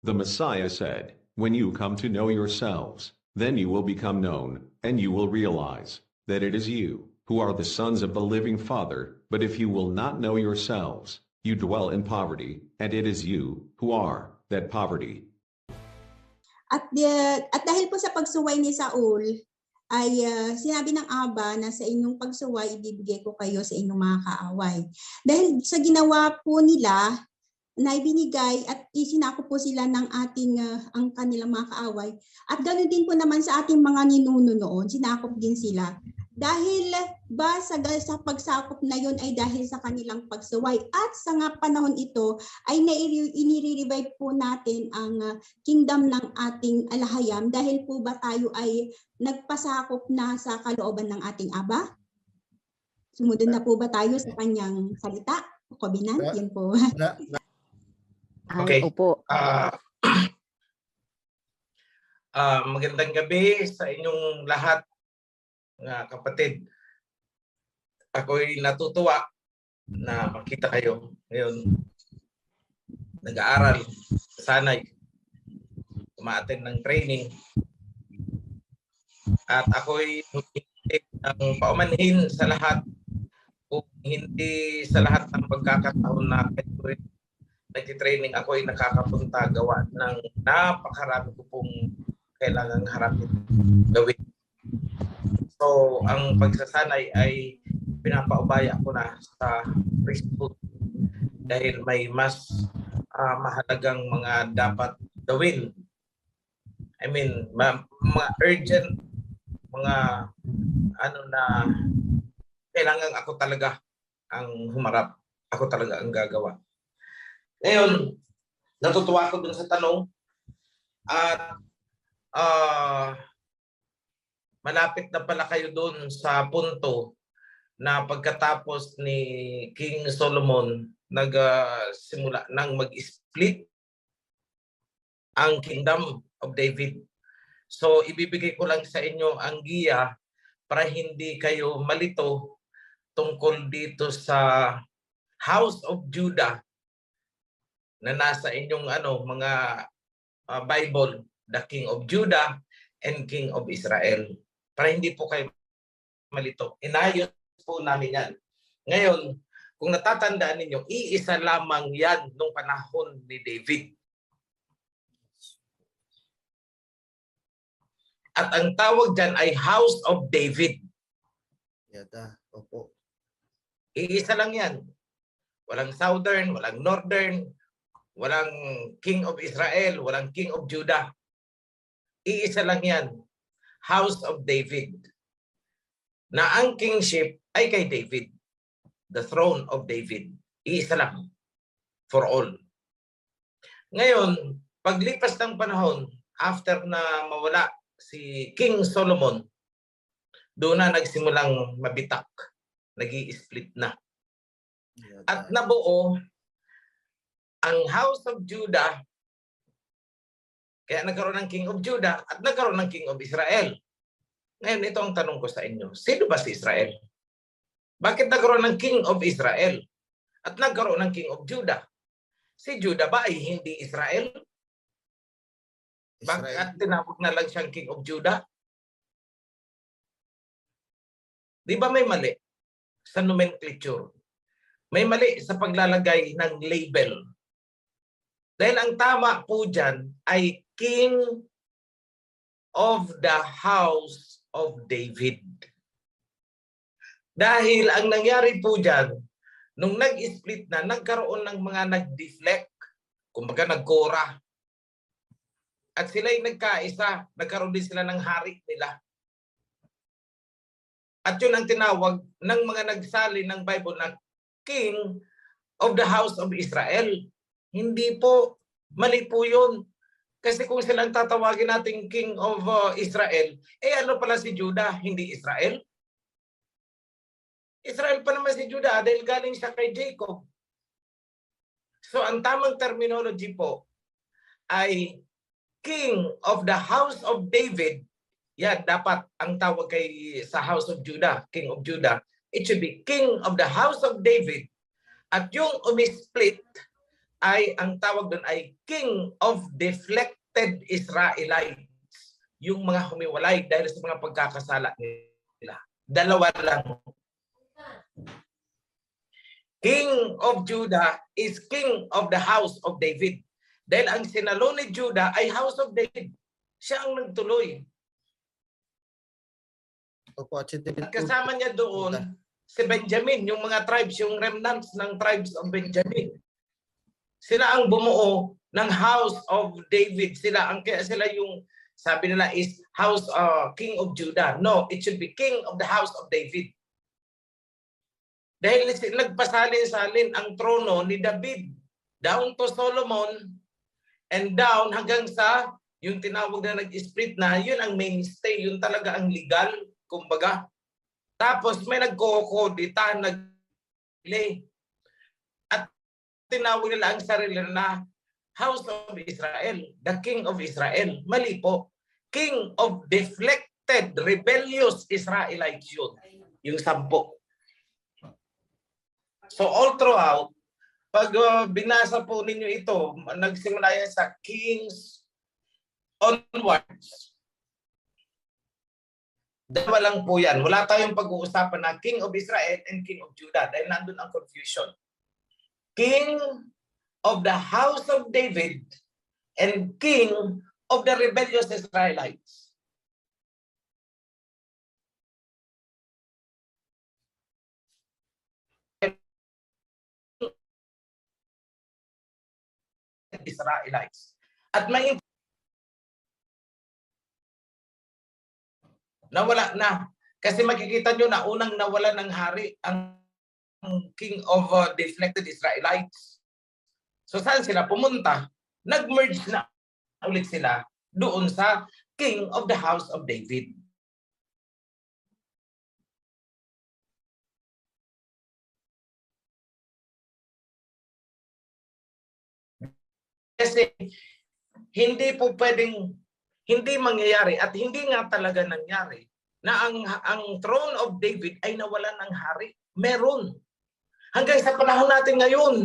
The Messiah said, "When you come to know yourselves, then you will become known, and you will realize that it is you who are the sons of the living Father. But if you will not know yourselves, you dwell in poverty, and it is you who are that poverty." At dahil po sa pagsuway ni Saul, ay sinabi ng Aba na sa inyong pagsuway, ibibigay ko kayo sa inyong mga kaaway. Dahil sa ginawa po nila, na ibinigay at isinako po sila ng ating ang kanilang mga kaaway. At ganoon din po naman sa ating mga ninuno noon, sinakop din sila. Dahil ba sa pagsakop na yon ay dahil sa kanilang pagsuway at sa nga panahon ito ay inire-revive po natin ang kingdom ng ating alahayam dahil po ba tayo ay nagpasakop na sa kalooban ng ating Aba? Sumunod na po ba tayo sa kanyang salita? Covenant, yan po. Okay. Opo. Magandang gabi sa inyong lahat, mga kapatid. Ako'y natutuwa na makita kayo ngayon. Nag-aaral, sanay, umaattend ng training. At ako'y ang paumanhin sa lahat kung hindi sa lahat ng pagkakataon na nag-training ako ay nakakapunta gawa ng napakarami ko pong kailangang harapin gawin. So, ang pagsasanay ay pinapaubaya ko na sa priesthood dahil may mas mahalagang mga dapat gawin. I mean, mga urgent, mga na kailangan ako talaga ang humarap. Ako talaga ang gagawa. Ngayon, natutuwa ako dun sa tanong at malapit na pala kayo dun sa punto na pagkatapos ni King Solomon nagsimula nang mag-split ang Kingdom of David. So ibibigay ko lang sa inyo ang giya para hindi kayo malito tungkol dito sa House of Judah na nasa inyong mga Bible, the King of Judah and King of Israel. Para hindi po kayo malito. Inayos po namin yan. Ngayon, kung natatandaan ninyo, iisa lamang yan nung panahon ni David. At ang tawag dyan ay House of David. Yata, opo. Iisa lang yan. Walang Southern, walang Northern, walang King of Israel, walang King of Judah. Iisa lang yan. House of David. Na ang kingship ay kay David. The throne of David. Iisa lang. For all. Ngayon, paglipas ng panahon, after na mawala si King Solomon, doon na nagsimulang mabitak. Nag-i-split na. At nabuo ang House of Judah, kaya nagkaroon ng King of Judah at nagkaroon ng King of Israel. Ngayon, ito ang tanong ko sa inyo. Sino ba si Israel? Bakit nagkaroon ng King of Israel at nagkaroon ng King of Judah? Si Judah ba ay hindi Israel? Bakit tinawag na lang siyang King of Judah? Di ba may mali sa nomenclature? May mali sa paglalagay ng label. Dahil ang tama po dyan ay King of the House of David. Dahil ang nangyari po dyan, nung nag-split na, nagkaroon ng mga nag-deflect, kumbaga nagkora. At sila'y nagkaisa, nagkaroon din sila ng hari nila. At yun ang tinawag ng mga nagsali ng Bible na King of the House of Israel. Hindi po, mali po yun. Kasi kung silang tatawagin natin King of Israel, ano pala si Judah, hindi Israel? Israel pa naman si Judah dahil galing siya kay Jacob. So ang tamang terminology po ay King of the House of David. Yan, dapat ang tawag kay sa House of Judah, King of Judah. It should be King of the House of David. At yung umisplit ay, ang tawag doon ay King of Deflected Israelites. Yung mga humiwalay dahil sa mga pagkakasala nila. Dalawa lang. King of Judah is king of the house of David. Dahil ang sinalo ni Judah ay house of David. Siya ang nagtuloy. Opo, at si David At kasama niya doon si Benjamin, yung mga tribes, yung remnants ng tribes of Benjamin. Sila ang bumuo ng house of David. Kaya sila yung sabi nila is house king of Judah. No, it should be king of the house of David. Dahil nagpasalin-salin ang trono ni David down to Solomon and down hanggang sa yung tinawag na nag-split na, yun ang mainstay, yun talaga ang legal, kumbaga. Tapos may nagkokodita, nagle. At tinawag nila ang sarili na House of Israel, the King of Israel. Mali po. King of Deflected, Rebellious Israelites yun. Yung 10. So all throughout, pag binasa po ninyo ito, nagsimula yan sa Kings onwards. Dalawa lang po yan. Wala tayong pag-uusapan na King of Israel and King of Judah dahil nandun ang confusion. King of the house of David and King of the rebellious Israelites. Israelites. At may nawala na. Kasi makikita nyo na unang nawala ng hari ang king of deflected Israelites. So saan sila pumunta? Nag-merge na ulit sila doon sa king of the house of David. Kasi hindi po pwedeng hindi mangyayari at hindi nga talaga nangyari na ang throne of David ay nawalan ng hari. Meron. Hanggang sa panahon natin ngayon,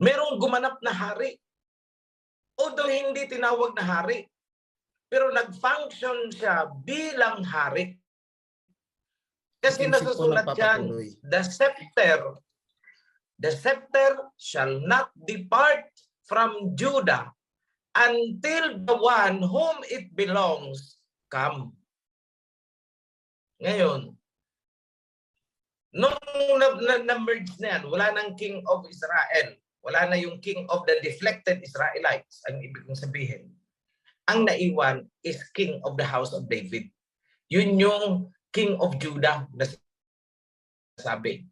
merong gumanap na hari. Although hindi tinawag na hari, pero nag-function siya bilang hari. Kasi nasusulat dyan, the scepter shall not depart from Judah until the one whom it belongs come. Ngayon, nung na-merge na yan, wala nang king of Israel. Wala na yung king of the deflected Israelites. Ang ibig kong sabihin. Ang naiwan is king of the house of David. Yun yung king of Judah na sabi.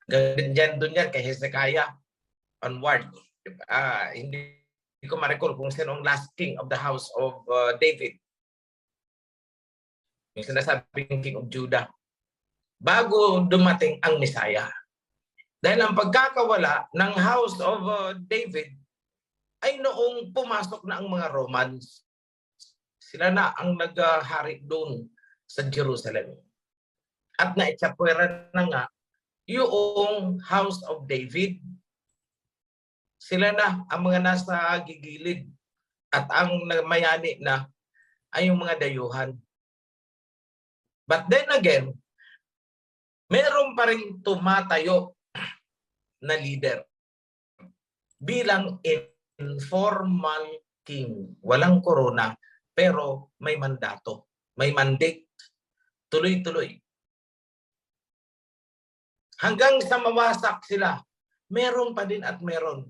Ganyan doon yan kay Hezekiah onward. Hindi ko ma-recall kung sino ang last king of the house of David. Yung sinasabing king of Judah. Bago dumating ang Messiah. Dahil ang pagkakawala ng house of David ay noong pumasok na ang mga Romans. Sila na ang naghari doon sa Jerusalem. At naitsapwera na nga yung house of David. Sila na ang mga nasa gigilid. At ang mayani na ay yung mga dayuhan. But then again, meron pa rin tumatayo na leader bilang informal king. Walang korona, pero may mandato, may mandate, tuloy-tuloy. Hanggang sa mawasak sila, meron pa din at meron.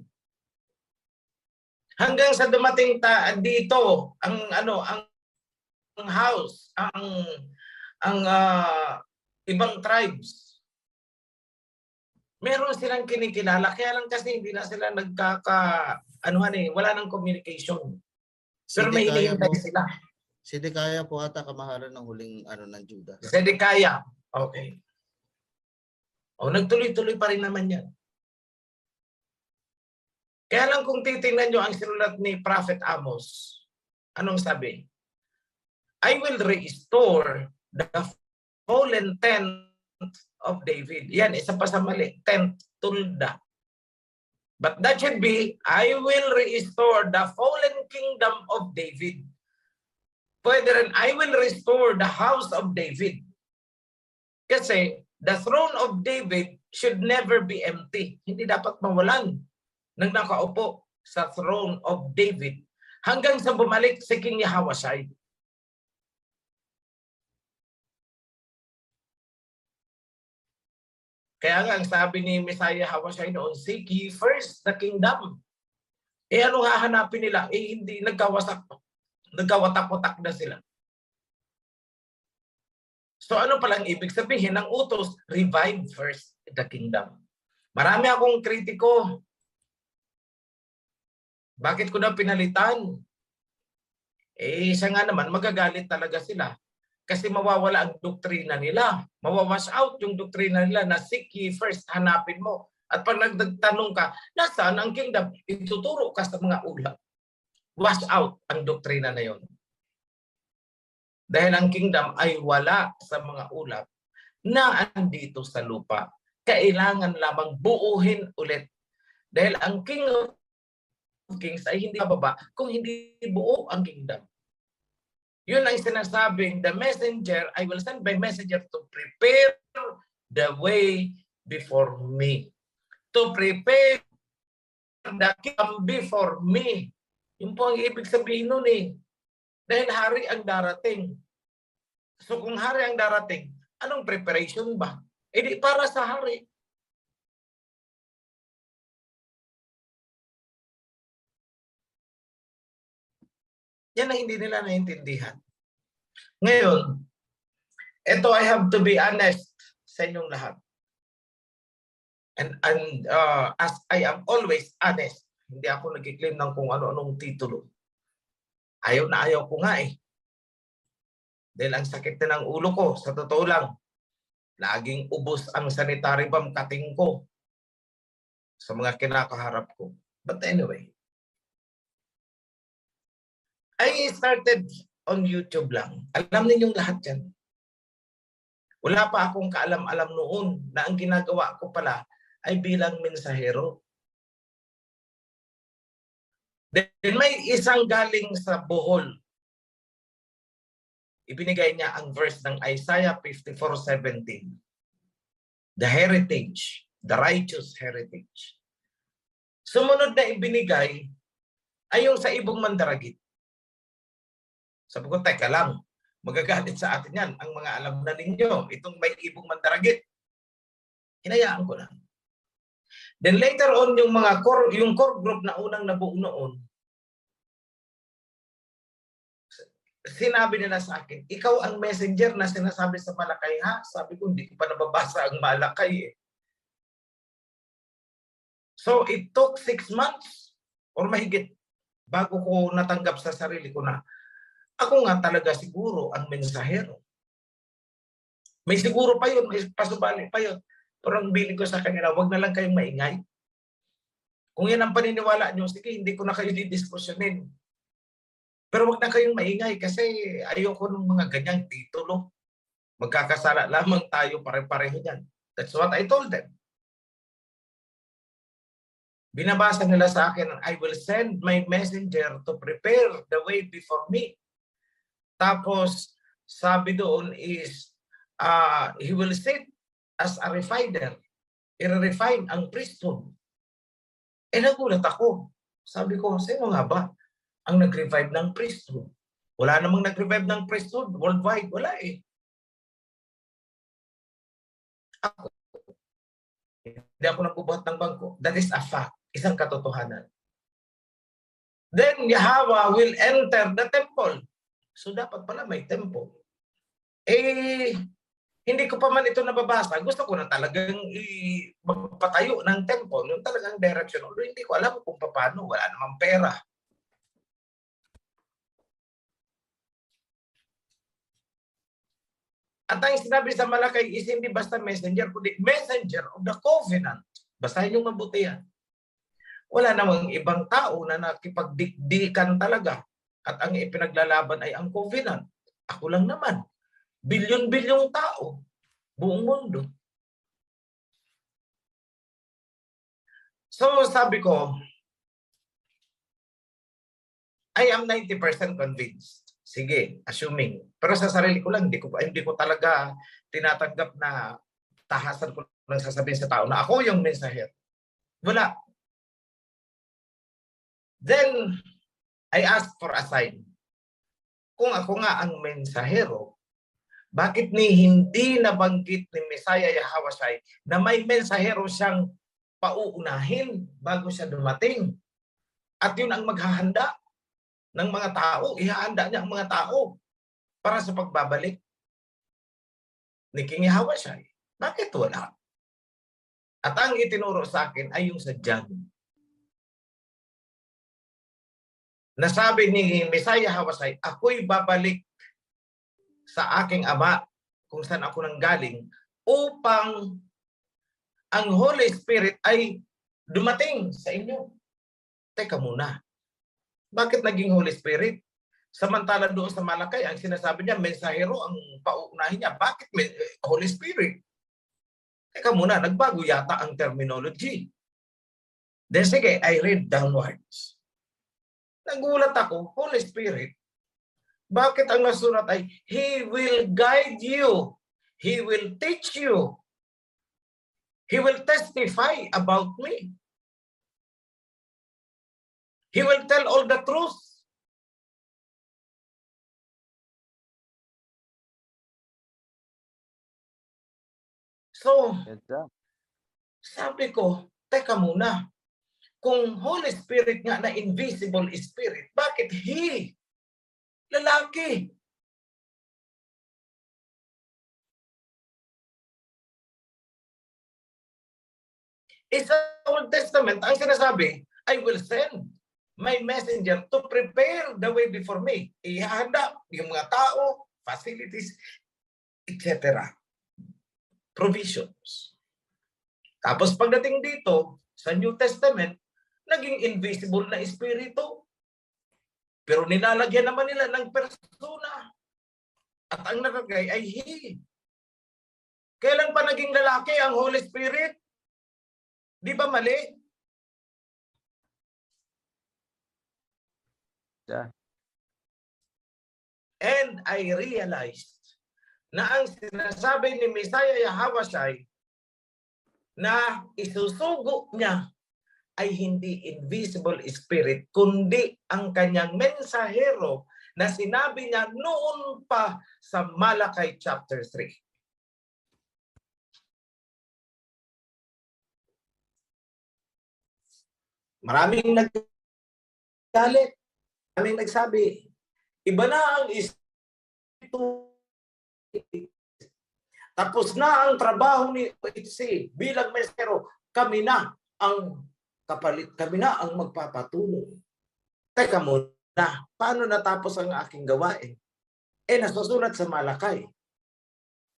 Hanggang sa dumating dito ang house, ang ibang tribes. Meron silang kinikilala, kaya lang kasi hindi na sila wala nang communication. Pero may hinihintay sila. Sedekaya po ata kamahalan ng huling ng Judah. Sedekaya. Okay. O nagtuloy-tuloy pa rin naman yan. Kaya lang kung titingnan nyo ang sinulat ni Prophet Amos, anong sabi? I will restore the fallen tent of David. Yan, isa pa sa mali. Tent, tulda. But that should be, I will restore the fallen kingdom of David. Pwede rin, I will restore the house of David. Kasi the throne of David should never be empty. Hindi dapat mawalan ng nakaupo sa throne of David hanggang sa bumalik si King Yahweh. Kaya nga, ang sabi ni Messiah Hawashai noon, seek ye first the kingdom. Eh anong hahanapin nila? Eh hindi, nagkawatak-watak na sila. So ano palang ibig sabihin ng utos? Revive first the kingdom. Marami akong kritiko. Bakit ko na pinalitan? Eh siya nga naman, magagalit talaga sila. Kasi mawawala ang doktrina nila. Mawawash out yung doktrina nila na seek ye first, hanapin mo. At pag nagtanong ka, nasaan ang kingdom? Ituturo ka sa mga ulap. Wash out ang doktrina na yon. Dahil ang kingdom ay wala sa mga ulap na andito sa lupa. Kailangan lamang buuhin ulit. Dahil ang King of Kings ay hindi bababa kung hindi buo ang kingdom. Yun ang sinasabing, the messenger, I will send my messenger to prepare the way before me. To prepare the kingdom before me. Yun po ang ibig sabihin nun eh. Dahil hari ang darating. So kung hari ang darating, anong preparation ba? Eh di para sa hari. Yan ang hindi nila naintindihan. Ngayon, ito I have to be honest sa inyong lahat. And as I am always honest, hindi ako nag-claim ng kung ano-anong titulo. Ayaw na ayaw ko nga eh. Dahil ang sakit na ng ulo ko, sa totoo lang, laging ubos ang sanitary bomb cutting ko sa mga kinakaharap ko. But anyway, I started on YouTube lang. Alam ninyong lahat yan. Wala pa akong kaalam-alam noon na ang ginagawa ko pala ay bilang mensahero. Then may isang galing sa Bohol. Ibinigay niya ang verse ng Isaiah 54:17. The heritage, the righteous heritage. Sumunod na ibinigay ay yung sa ibong mandaragit. Sabi ko, teka lang, magagalit sa atin yan. Ang mga alam na ninyo, itong may ibong mandaragit. Hinayaan ko lang. Then later on, yung core group na unang nabuo noon, sinabi nila sa akin, ikaw ang messenger na sinasabi sa Malakay, ha? Sabi ko, hindi ko pa nababasa ang Malakay eh. So it took 6 months or mahigit bago ko natanggap sa sarili ko na ako nga talaga siguro ang mensahero. May siguro pa yun, may pasubali pa yun. Pero ang biling ko sa kanila, wag na lang kayong maingay. Kung yan ang paniniwala nyo, sige, hindi ko na kayo didiskusyonin. Pero wag na kayong maingay kasi ayoko ng mga ganyang titulo. Magkakasala lamang tayo pare-pareho yan. That's what I told them. Binabasa nila sa akin, I will send my messenger to prepare the way before me. Tapos, sabi doon is, he will sit as a refiner. I-refine ang priesthood. Eh, nagulat ako. Sabi ko, sino nga ba ang nag-revive ng priesthood? Wala namang nag-revive ng priesthood worldwide. Wala eh. Ako. Hindi ako nagbubuhat ng bangko. That is a fact. Isang katotohanan. Then, Yahweh will enter the temple. So dapat pala may tempo. Eh, hindi ko pa man ito nababasa. Gusto ko na talagang magpatayo ng tempo. Yung talagang direction. Although hindi ko alam kung paano. Wala namang pera. At ang sinabi sa Malakay is hindi basta messenger, kundi messenger of the covenant. Basahin yung mabuti yan. Wala namang ibang tao na nakipagdikdikan talaga. At ang ipinaglalaban ay ang covenant. Ako lang naman. Bilyon-bilyong tao. Buong mundo. So sabi ko, I am 90% convinced. Sige, assuming. Pero sa sarili ko lang, hindi ko talaga tinatanggap na tahasan ko lang sasabihin sa tao na ako yung mensahero. Wala. Then, I asked for a sign. Kung ako nga ang mensahero, bakit hindi nabanggit ni Messiah Yahawashai na may mensahero siyang pauunahin bago siya dumating? At yun ang maghahanda ng mga tao. Ihahanda niya ang mga tao para sa pagbabalik ni King Yahawashai. Bakit wala? At ang itinuro sa akin ay yung sa John. Nasabi ni Messiah Yahawashai, ako'y babalik sa aking Ama kung saan ako nanggaling upang ang Holy Spirit ay dumating sa inyo. Teka muna. Bakit naging Holy Spirit? Samantala doon sa Malakay, ang sinasabi niya, mensahero ang pauunahin niya. Bakit Holy Spirit? Teka muna, nagbago yata ang terminology. Then sige, I read downwards. Nagulat ako, Holy Spirit. Bakit ang nasulat ay, He will guide you. He will teach you. He will testify about me. He will tell all the truth. So, sabi ko, teka muna. Kung Holy Spirit nga na invisible spirit, bakit He? Lalaki. Sa Old Testament, ang sinasabi, I will send my messenger to prepare the way before me. Ihahanda yung mga tao, facilities, etc. Provisions. Tapos pagdating dito, sa New Testament, naging invisible na espiritu. Pero nilalagyan naman nila ng persona. At ang nakagay ay He. Kailan pa naging lalaki ang Holy Spirit? Di ba mali? Yeah. And I realized na ang sinasabi ni Messiah Yahawashai na isusugo niya ay hindi invisible spirit, kundi ang kanyang mensahero na sinabi niya noon pa sa Malakay chapter 3. Maraming naggalit, maraming nagsabi, iba na ang espiritu. Tapos na ang trabaho ni OHC bilang mensahero, kami na ang kapalit, kami na ang magpapatuloy. Teka muna, paano natapos ang aking gawain? Nasusulat sa Malakay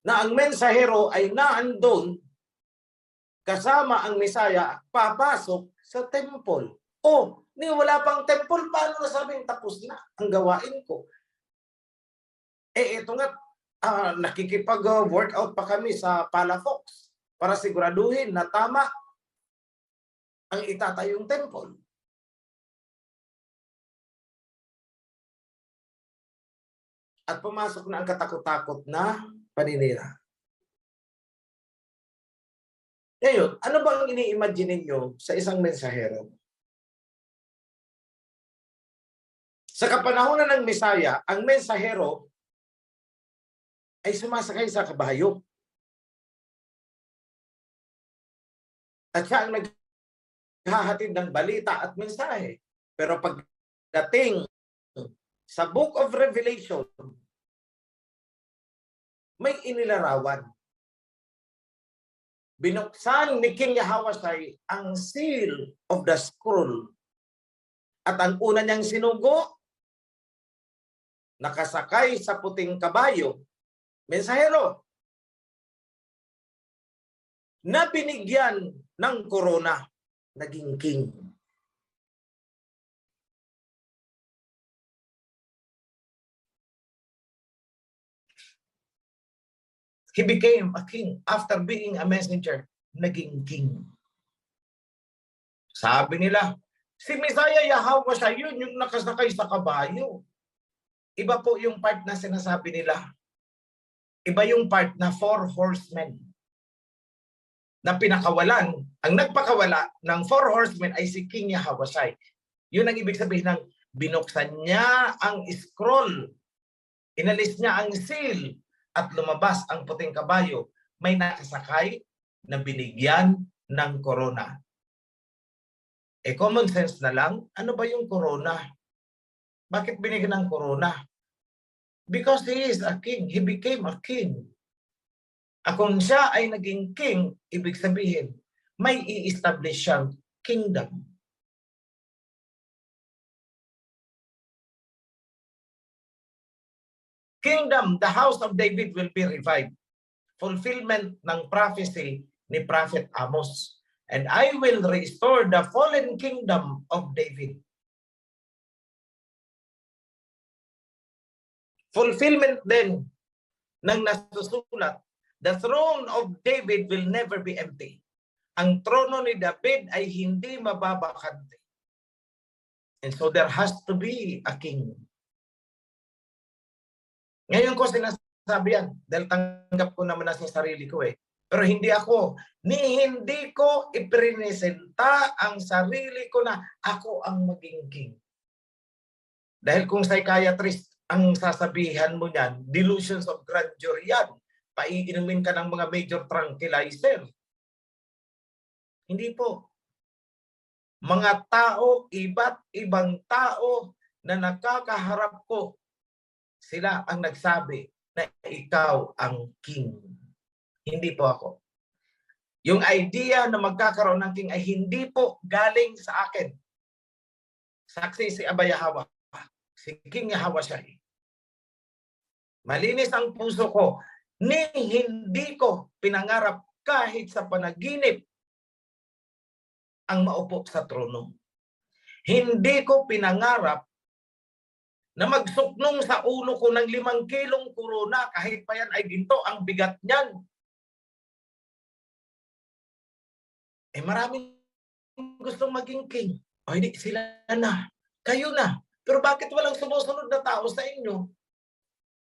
na ang mensahero ay naandun kasama ang Messiah papasok sa temple. Wala pang temple, paano nasabing tapos na ang gawain ko? Ito nga, nakikipag-workout pa kami sa Palafox para siguraduhin na tama ang itatayong temple. At pumasok na ang katakot-takot na paninira. Ngayon, ano bang ini-imagine niyo sa isang mensahero? Sa kapanahonan ng Messiah, ang mensahero ay sumasakay sa kabayo. At siya ang naghahatid ng balita at mensahe. Pero pagdating sa Book of Revelation, may inilarawan. Binuksan ni King Yahawashai ang seal of the scroll. At ang una niyang sinugo, nakasakay sa puting kabayo, mensahero, na binigyan ng korona, naging king. He became a king after being a messenger, naging king. Sabi nila, si Messiah Yahweh siya, yun yung nakasakay sa kabayo. Iba po yung part na sinasabi nila. Iba yung part na 4 horsemen na pinakawalan. Ang nagpakawala ng 4 horsemen ay si King Yahweh. Yun ang ibig sabihin ng binuksan niya ang scroll, inalis niya ang seal, at lumabas ang puting kabayo. May nakasakay na binigyan ng corona. Common sense na lang, ano ba yung corona? Bakit binigyan ng corona? Because he is a king. He became a king. Kung siya ay naging king, ibig sabihin, may i-establish siyang kingdom. Kingdom, the house of David will be revived. Fulfillment ng prophecy ni Prophet Amos. And I will restore the fallen kingdom of David. Fulfillment din ng nasusulat, the throne of David will never be empty. Ang trono ni David ay hindi mababakante. And so there has to be a king. Ngayon ko sinasabi yan, dahil tanggap ko naman na sa sarili ko Pero hindi ko ipresenta ang sarili ko na ako ang maging king. Dahil kung psychiatrist ang sasabihan mo niyan, delusions of grandeur yan. Paiinumin ka ng mga major tranquilizer. Hindi po. Mga tao, iba't ibang tao na nakakaharap ko, sila ang nagsabi na ikaw ang king. Hindi po ako. Yung idea na magkakaroon ng king ay hindi po galing sa akin. Saksi si Abba Yahweh. Si King Yahweh siya. Malinis ang puso ko. Hindi ko pinangarap kahit sa panaginip ang maupo sa trono. Hindi ko pinangarap na magsuknong sa ulo ko ng 5 kilong corona kahit pa yan ay ginto ang bigat niyan. Maraming gustong maging king. Hindi, sila na. Kayo na. Pero bakit walang sumusunod na tao sa inyo?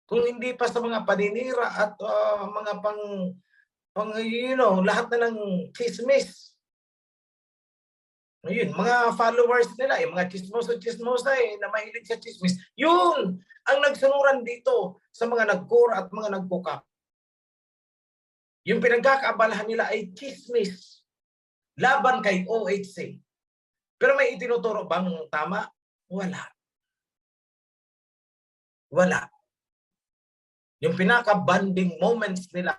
Kung hindi pa sa mga paninira at mga lahat na ng chismis. Ayun, mga followers nila, mga chismosa na mahilig sa chismis. Yun ang nagsunuran dito sa mga nagkura at mga nagkukap. Yung pinagkakaabalahan nila ay chismis. Laban kay OHC. Pero may itinuturo bang tama? Wala. Wala. Yung pinaka-bonding moments nila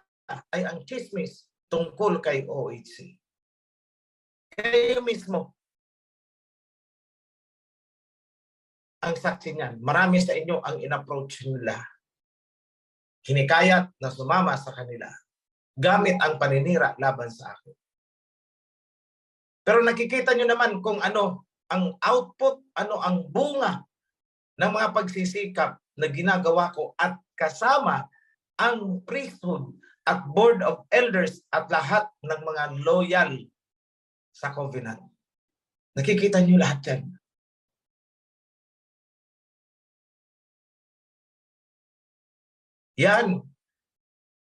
ay ang chismis tungkol kay OHC. Kayo mismo ang saksi niyan. Marami sa inyo ang in-approach nila. Hinikayat na sumama sa kanila. Gamit ang paninira laban sa akin. Pero nakikita nyo naman kung ano ang output, ano ang bunga ng mga pagsisikap na ginagawa ko at kasama ang priesthood at board of elders at lahat ng mga loyal sa covenant. Nakikita niyo lahat yan. Yan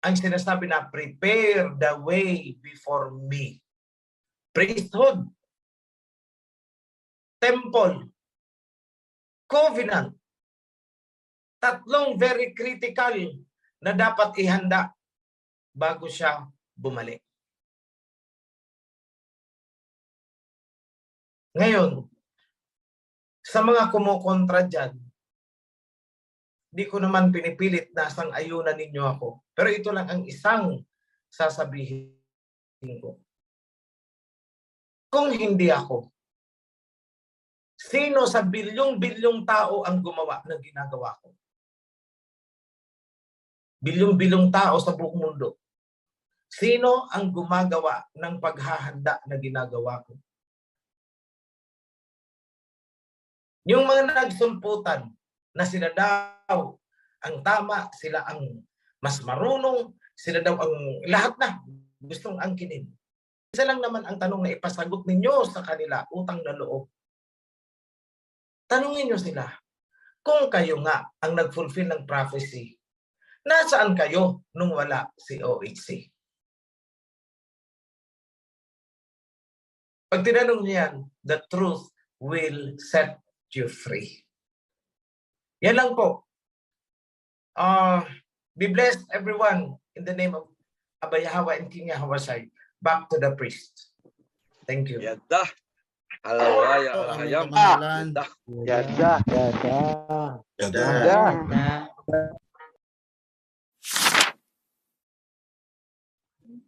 ang sinasabi na prepare the way before me. Priesthood, temple, covenant. 3 very critical na dapat ihanda bago siya bumalik. Ngayon, sa mga kumukontra dyan, di ko naman pinipilit na sang-ayunan ninyo ako. Pero ito lang ang isang sasabihin ko. Kung hindi ako, sino sa bilyong-bilyong tao ang gumawa ng ginagawa ko? Bilyong-bilyong tao sa buong mundo. Sino ang gumagawa ng paghahanda na ginagawa ko? Yung mga nagsumputan na sila daw ang tama, sila ang mas marunong, sila daw ang lahat na gustong angkinin. Isa lang naman ang tanong na ipasagot ninyo sa kanila, utang na loob. Tanungin nyo sila, kung kayo nga ang nag-fulfill ng prophecy, nasaan kayo nung wala si OHC? Pag tinanong niyo yan, the truth will set you free. Yan lang po. Be blessed everyone in the name of Abba Yahweh and King Yahweh Shai. Back to the priest. Thank you. Yada. Alawaya, Ang alahayam. kamahalan. Yada.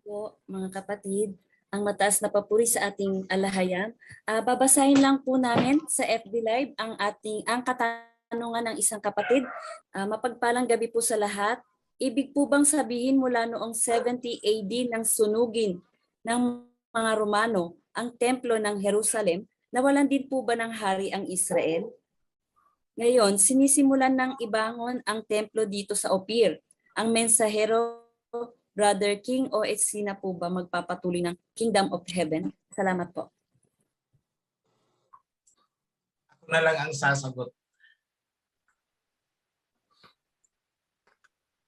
Po, mga kapatid, ang mataas na papuri sa ating alahayam. Babasahin lang po namin sa FB Live ang katanungan ng isang kapatid. Mapagpalang gabi po sa lahat. Ibig po bang sabihin mula noong 70 AD nang sunugin ng mga Romano ang templo ng Jerusalem, nawalan din po ba ng hari ang Israel? Ngayon, sinisimulan ng ibangon ang templo dito sa Opir. Ang mensahero, Brother King OHC na po ba magpapatuloy ng Kingdom of Heaven? Salamat po. Ako na lang ang sasagot.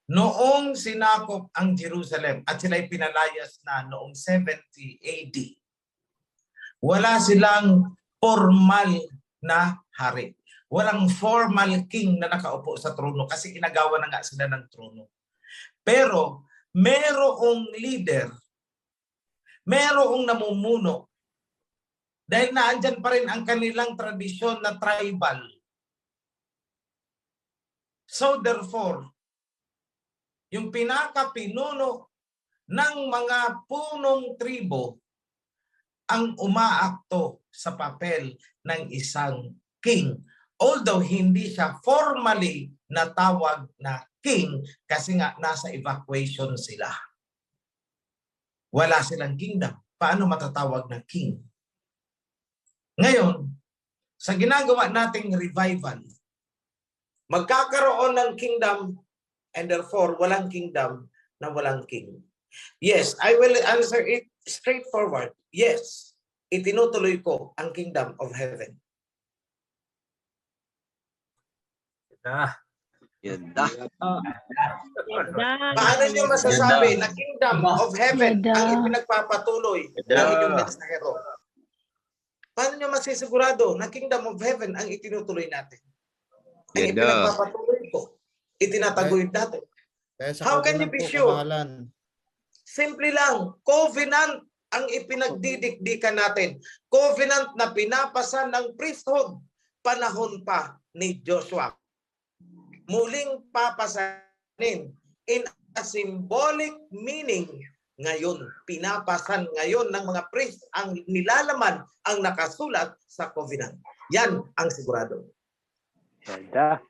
Noong sinakop ang Jerusalem at sila'y pinalayas na noong 70 AD, wala silang formal na hari. Walang formal king na nakaupo sa trono kasi inagawa na nga sila ng trono. Pero merong leader, merong namumuno. Dahil naandyan pa rin ang kanilang tradisyon na tribal. So therefore, yung pinakapinuno ng mga punong tribo ang umaakto sa papel ng isang king. Although hindi siya formally natawag na king kasi nga nasa evacuation sila. Wala silang kingdom. Paano matatawag na king? Ngayon, sa ginagawa nating revival, magkakaroon ng kingdom and therefore walang kingdom na walang king. Yes, I will answer it straightforward. Yes, itinutuloy ko ang kingdom of heaven. Yada. Paano niyo masasabi na kingdom of heaven ang ipinagpapatuloy ng inyong mensahero? Paano niyo masisigurado na kingdom of heaven ang itinutuloy natin? Ang ipinagpapatuloy ko, itinataguyod natin. How can you be sure? Kamahalan. Simple lang, covenant ang ipinagdidikdikan natin. Covenant na pinapasa ng priesthood panahon pa ni Joshua. Muling papasanin in a symbolic meaning ngayon. Pinapasan ngayon ng mga priest ang nilalaman ang nakasulat sa covenant. Yan ang sigurado. Yada.